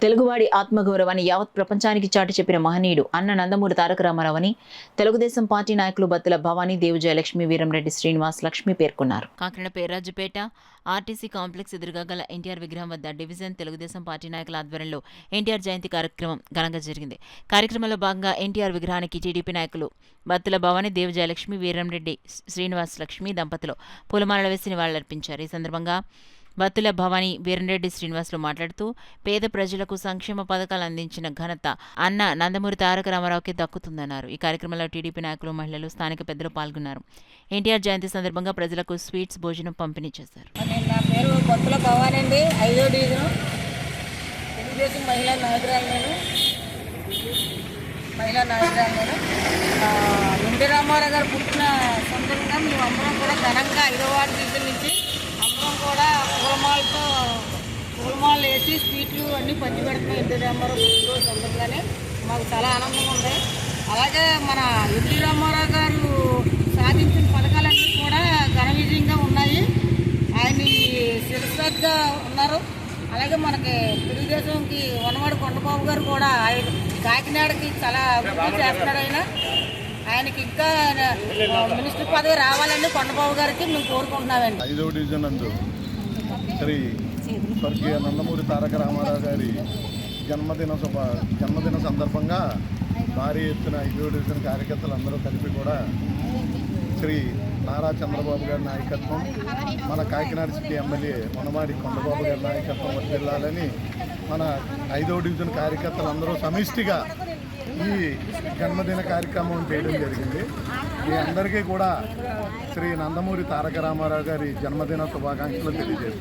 తెలుగువాడి ఆత్మగౌరవాన్ని యావత్ ప్రపంచానికి చాటి చెప్పిన మహనీయుడు అన్న నందమూరి తారక రామారావు అని తెలుగుదేశం పార్టీ నాయకులు బత్తుల భవానీ, దేవుజయలక్ష్మి, వీరంరెడ్డి శ్రీనివాస్, లక్ష్మి పేర్కొన్నారు. కాకినాడ పేరాజుపేట ఆర్టీసీ కాంప్లెక్స్ ఎదురుగా గల ఎన్టీఆర్ విగ్రహం వద్ద డివిజన్ తెలుగుదేశం పార్టీ నాయకుల ఆధ్వర్యంలో ఎన్టీఆర్ జయంతి కార్యక్రమం ఘనంగా జరిగింది. కార్యక్రమంలో భాగంగా ఎన్టీఆర్ విగ్రహానికి టీడీపీ నాయకులు బత్తుల భవానీ, దేవుజయలక్ష్మి, వీరంరెడ్డి శ్రీనివాస్, లక్ష్మి దంపతులు పూలమాలలు వేసి నివాళులర్పించారు. ఈ సందర్భంగా బత్తుల భవానీ, వీరంరెడ్డి శ్రీనివాసులు మాట్లాడుతూ పేద ప్రజలకు సంక్షేమ పథకాలు అందించిన ఘనత అన్న నందమూరి తారక రామారావుకి దక్కుతుందన్నారు. ఈ కార్యక్రమంలో టీడీపీ నాయకులు, మహిళలు, స్థానిక పెద్దలు పాల్గొన్నారు. ఎన్టీఆర్ జయంతి సందర్భంగా ప్రజలకు స్వీట్స్, భోజనం పంపిణీ చేశారు. నా పేరు బత్తుల భవానీ అండి. 5వ డివిజన్ తెలుగుదేశం మహిళా నాయకురాలు నేను. ఎన్టీ రామారావు గారు పుట్టిన సందర్భంగా మేము అందరం కూడా ఘనంగా 5వ వార్డు డివిజన్ నుంచి అందరం కూడా పూలమాలలు వేసి స్వీట్లు అన్నీ పంచి పెడుతున్నాం. ఎన్టీ రామారావు పుట్టినరోజు సందర్భంగానే మాకు చాలా ఆనందంగా ఉంది. అలాగే మన ఎన్టీ రామారావు గారు సాధించిన పథకాలన్నీ కూడా ఘన విజయంగా ఉన్నాయి. ఆయన శిరస్సాగా ఉన్నారు. అలాగే మనకి తెలుగుదేశంకి వనవాడి కొండబాబు గారు కూడా ఆయన కాకినాడకి చాలా అభివృద్ధి చేస్తున్నాడు. ఆయనకి ఇంకా మినిస్టర్ పదవి రావాలని కొండబాబు గారికి మేము కోరుకుంటున్నామండి. 5వ డివిజన్ నందు శ్రీ స్వర్గీయ నందమూరి తారక రామారావు గారి జన్మదిన సందర్భంగా భారీ ఎత్తున 5వ డివిజన్ కార్యకర్తలు అందరూ కలిపి కూడా శ్రీ నారా చంద్రబాబు గారి నాయకత్వం, మన కాకినాడ సిటీ ఎమ్మెల్యే వనమాడి కొండబాబు గారి నాయకత్వం వర్తిల్లాలని మన 5వ డివిజన్ కార్యకర్తలు అందరూ సమిష్టిగా ఈ జన్మదిన కార్యక్రమం చేయడం జరిగింది. మీ అందరికీ కూడా శ్రీ నందమూరి తారక రామారావు గారి జన్మదిన శుభాకాంక్షలు తెలియజేస్తాను.